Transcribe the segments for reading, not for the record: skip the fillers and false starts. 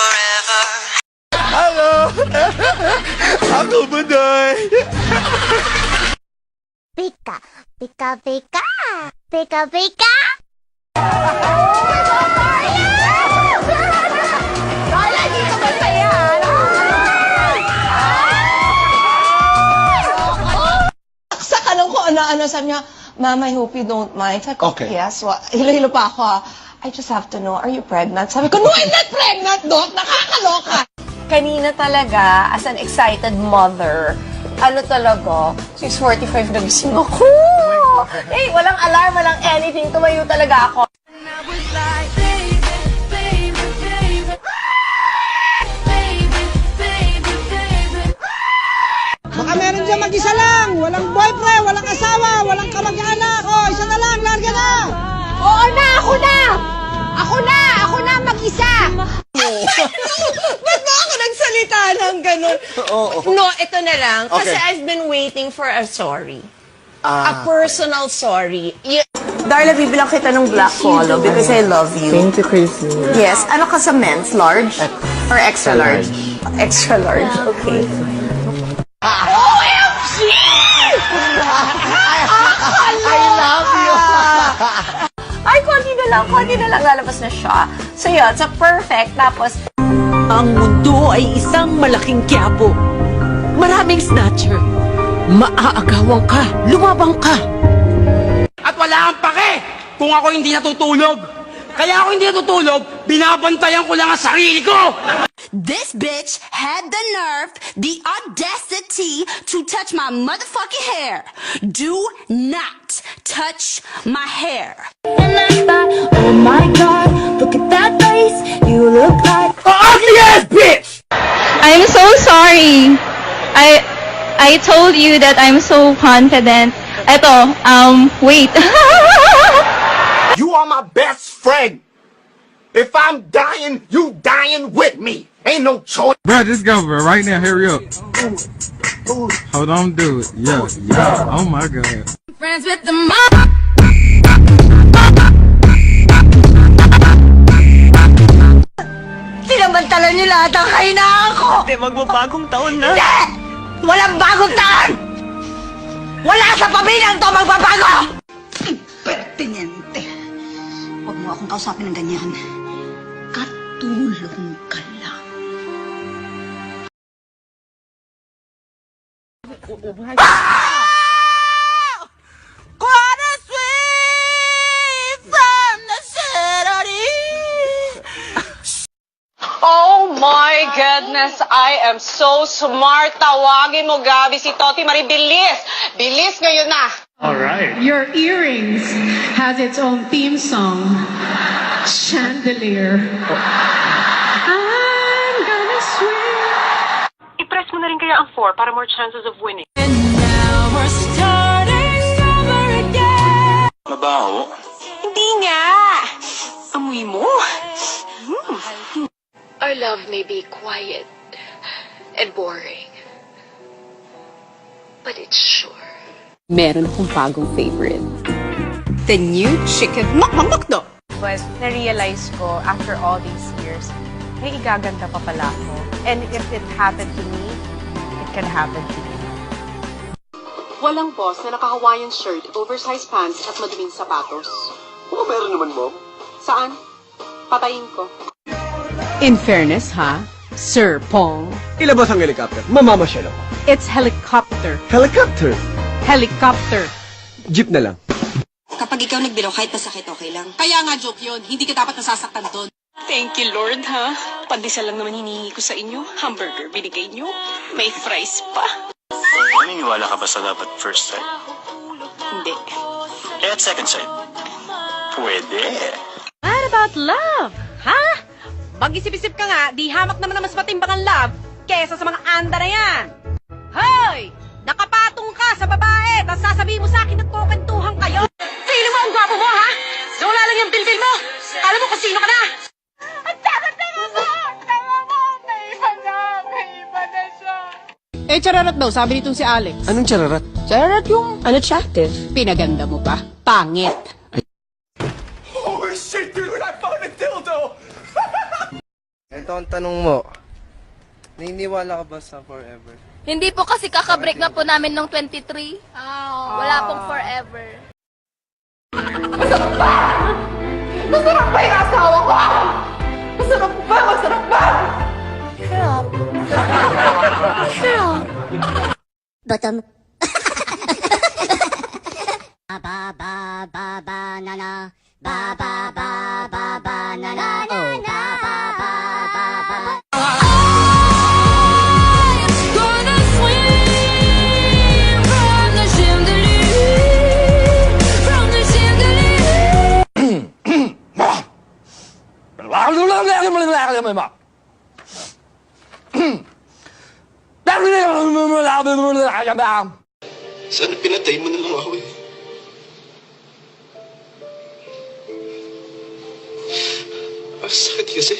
forever. Hello! Ako ba, Day? Pika, pika, pika, pika, pika. Sa kanong ko ano-ano, sabi niya, Mama, I hope you don't mind. Sabi ko, Okay. yes, hilo-hilo pa ako. I just have to know, are you pregnant? Sabi ko, no, I'm not pregnant, Doc. Nakakaloka. Kanina talaga, as an excited mother, ano talaga, 6:45 nagising ako. Eh, walang alarm, walang anything. Tumayo talaga ako. Baka meron dyan mag-isa lang, walang boyfriend, walang asawa, walang kamag-anak. Oh, isa na lang, larga na! Oo na, ako na! Ako na mag-isa! Ba't ba ako nagsalita ng ganun? No, ito na lang. Kasi Okay. I've been waiting for a sorry. Ah, A personal sorry. Darla, bibilang kita ng black polo because I love you. Thank you, Crazy. Yes. Ano ka sa men's? Large? Or extra large? Extra large, okay. OMG! I love you! Ay, konti na lang lalabas na siya. So yun, so perfect. Tapos, Ang mundo ay isang malaking quiabo. Maraming snatcher. Maaagawan ka, lumabang ka. At wala kang pake kung ako hindi natutulog. Kaya ako hindi natutulog, binabantayan ko lang ang sarili ko! This bitch had the nerve, the audacity to touch my motherfucking hair. Do not touch my hair. And I thought, oh my god, look at that face, you look like... Ugly ass bitch! I'm so sorry. I told you that I'm so confident. Eto, wait. You are my best friend. If I'm dying, you dying with me. Ain't no choice. Bro, just go, bro. Right now, hurry up. Hold on, do it. Yeah, yeah. Oh my god. Friends with the mom. sinamantala niyo lahat ang kahinaan ko! Hindi, magbabagong taon na. Hindi! Walang bagong taon! Wala sa pamilyang to magbabago! Pertinente. Huwag mo akong kausapin ng ganyan. Katulong ka lang. Oh my goodness, I am so smart. Tawagin mo, Gabi, si Toti Marie. Bilis! Bilis ngayon na! Your Earrings has its own theme song, Chandelier. I'm gonna swing. I-press mo na rin kaya ang 4 para more chances of winning. Mabaho? Hindi nga! Amoy mo? Our love may be quiet and boring, but it's sure. Meron akong bagong favorite. The new chicken McDo. But na-realize ko, after all these years, may igaganda pa pala ako. And if it happened to me, it can happen to you. Walang boss na naka-Hawaiian shirt, oversized pants at maduming sapatos. Oo, meron naman, Mom. Saan? Patayin ko. In fairness, ha? Sir Pong. Ilabas ang helicopter. Mamamasyal ako. It's helicopter. Helicopter? Helicopter. Jeep na lang. Kapag ikaw nagbiro, kahit masakit, okay lang. Kaya nga joke yun, hindi ka dapat nasasaktan doon. Thank you, Lord, ha? Pandesal lang naman hinihingi ko sa inyo. Hamburger binigay nyo. May fries pa. Naniniwala ka ba sa love at first sight? Hindi. Eh, at second sight? Pwede. What about love? Ha? Mag-isip-isip ka nga, di hamak naman na mas matimbang ang love kesa sa mga anda na yan. Hoy! Nakapatong ka sa babae, tapos sasabihin mo sa akin nagkukentuhan kayo. Feeling mo ang gwapo mo, ha? Wala lang yung bilbil mo. Alam mo kung sino ka na. Ang tanga-tanga mo! Tanga mo! May iba na siya! Eh, chararat daw, sabi nitong si Alex. Anong chararat? Chararat yung unattractive. Pinaganda mo pa. Pangit. Holy shit, dude! I found a dildo! Ito ang tanong mo. Naniniwala ka ba sa forever? Hindi po kasi kakabreak na po namin nung 23. Wala pong forever. Masarap ba yung asawa ko? Masarap ba? Masarap ba? Sarap. Sarap. Bottom. Ba ba ba banana. Ba ba ba ba banana. Oh ba ba ba ba ba. Gonna swim from the chandelier, from the Sana pinatay mo na lang ako eh. Ang sakit kasi.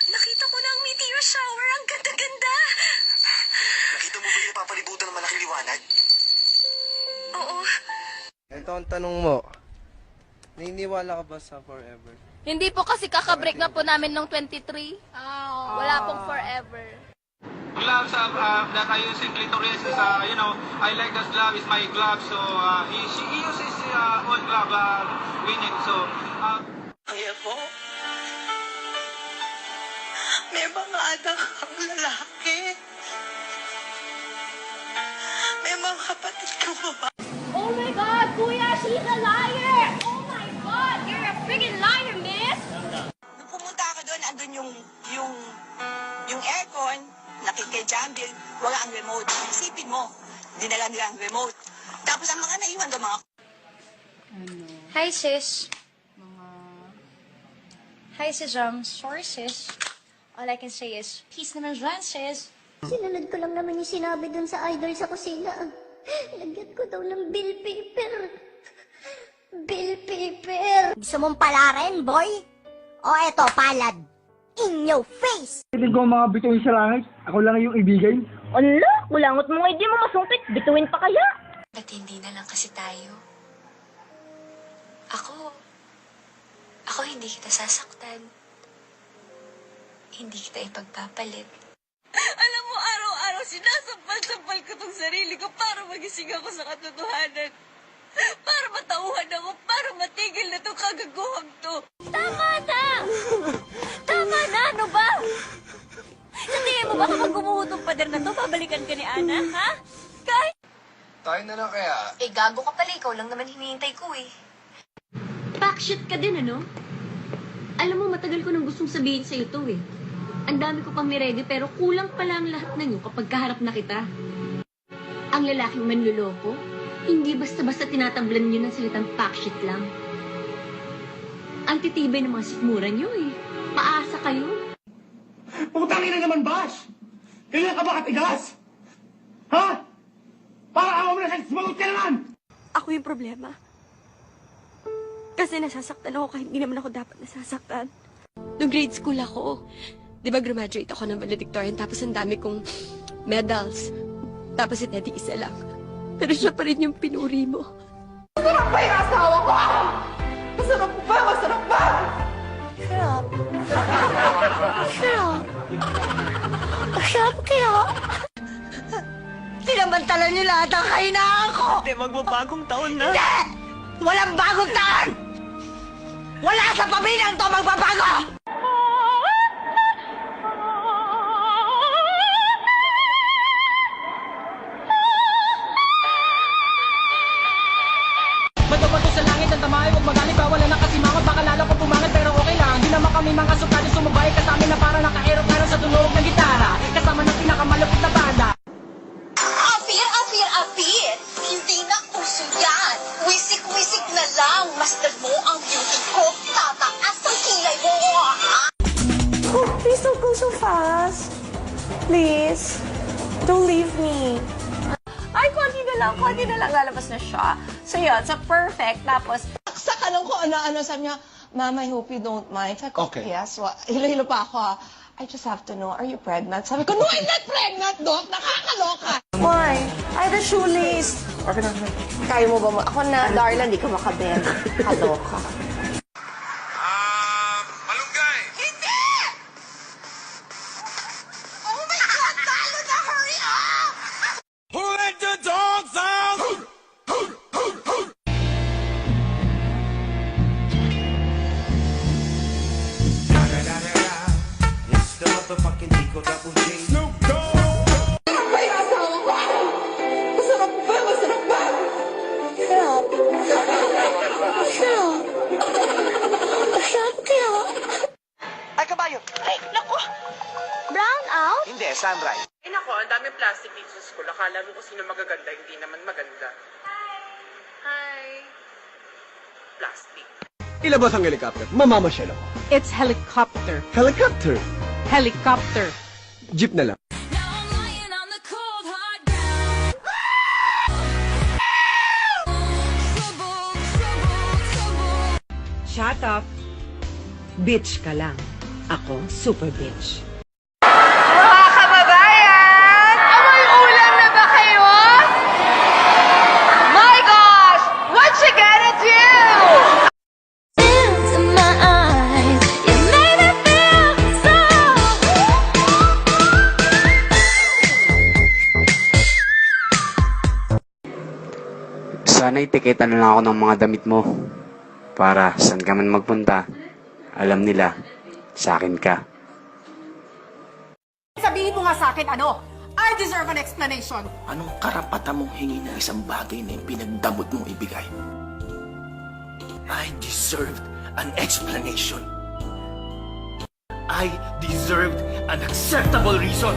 Nakita ko na ang meteor shower. Ang ganda-ganda. Nakita mo ba yung napapalibutan ng malaking liwanag? Oo. Ito ang tanong mo. Naniniwala ka ba sa forever? Hindi po kasi kakabreak na po namin nung 23. Wala pong forever. Gloves that I use in clitoris is, I like that glove is my glove. So she uses old glove, Winnie. So, Kaya po, may mga anak ang lalaki. May mga kapatid ka ba? Oh my God, Kuya, she's a liar! Oh my God, you're a freaking liar, miss! Nung pumunta ka doon, andun yung aircon, nakikijambil, wala ang remote. Isipin mo, dinala nila ang remote. Tapos ang mga naiwan doon, mga... Hi, sis. Hi, sis. Sorry, sis. All I can say is, peace naman dyan, sis. Sinunod ko lang naman yung sinabi dun sa idol sa kusina. Lagyan ko daw ng bill paper. Bill paper. Gusto mong palarin, boy? O eto, palad. In your face! Piling ko mga bituin sa langit. Ako lang yung ibigay. Ala, kulangot mo nga, di mo masungkit. Bituin pa kaya? Ba't hindi na lang kasi tayo? Ako hindi kita sasaktan. Hindi kita ipagpapalit. Alam mo, araw-araw sinasampal-sampal ko tong sarili ko para magising ako sa katotohanan. Para matauhan ako, para matigil na tong kagaguhang to. Tama na! Tama na, ano ba? Sa tingin mo ba kapag gumuho tong pader na to, babalikan ka ni Ana, ha? Kahit... Tayo na lang kaya. Gago ka pala, ikaw lang naman hinihintay ko eh. Backshit ka din, ano? Alam mo, matagal ko nang gustong sabihin sa'yo to eh. Ang dami ko pang niredy pero kulang pala ang lahat ng iyo kapag kaharap na kita. Ang lalaking manluloko, hindi basta-basta tinatablan niyo ng salitang backshit lang. Ang titibay ng mga sikmura niyo eh. Paasa kayo. Putangin na naman, Bash! Kailan ka ba katigas? Ha? Para awa mo na siya, sumagot ka naman! Ako yung problema. Kasi nasasaktan ako kahit hindi naman ako dapat nasasaktan. Nung grade school ako, di ba graduate ako ng valedictorian tapos ang dami kong medals. Tapos si Teddy isa lang. Pero siya pa rin yung pinuri mo. Masarap ba yung asawa ko? Masarap ba? Masarap ba? Sarap. Sarap. Sarap kaya. Sinamantala niyo lahat ang kahinaan ko! Hindi, magbabagong taon na. Hindi! Walang bagong taon! Wala sa pamilyang to magbabago! Bato-bato sa langit ang tamay, huwag magalit ba? Wala na kasi mga baka lalo ko pumangat pero okay lang. Di naman kami mga sukali sumabay kasama na para naka-aeroplano sa tunog ng gitara. Kasama ng pinakamalupit na banda. Apir! Hindi na uso yan! Wisik-wisik na lang! Masdan mo ang beauty ko! Tataas ang kilay mo! Oh, please don't go so fast. Please. Don't leave me. Ay, konti na konti na lang lalabas na siya. So yun, so perfect. Tapos, saksa ka lang kung ano-ano. Sabi niya, Mama, I hope you don't mind. Sabi ko, Okay. yes. Hilo-hilo pa ako. I just have to know, are you pregnant? Sabi ko, no, I'm not pregnant, Doc. Nakakaloka. Why? I had a shoelace. Okay na. Kaya mo ba mo? Ako na, Darla, hindi ka makabend. Kaloka. Malunggay! Hindi! Oh my God! Talo na! Hurry up! Who let the dogs out? It's the motherfucking Dico Double G. Snoop Dogg! May asawa ko! Masarap ba? Masarap ba? Help! Help! Help! Help! Ay, kabayo! Ay, naku! Brown out? Hindi, sunrise. Eh nako, ang daming plastic dito sa school. Akala mo kung sino magaganda, hindi naman maganda. Hi! Plastic. Ilabas ang helicopter. Mamamasyal ako. It's helicopter. Helicopter! Helicopter. Jeep na lang. Shut up. Bitch ka lang. Ako, super bitch. Mga kababayan! Amoy ulam na ba kayo? My gosh! What you gonna do? Into my eyes, you made me feel so. Sana itiketa na lang ako ng mga damit mo. Para saan ka man magpunta, alam nila, sa akin ka. Sabihin mo nga sa akin, ano? I deserve an explanation. Anong karapatan mong hingi ng isang bagay na yung pinagdamot mong ibigay? I deserved an explanation. I deserved an acceptable reason.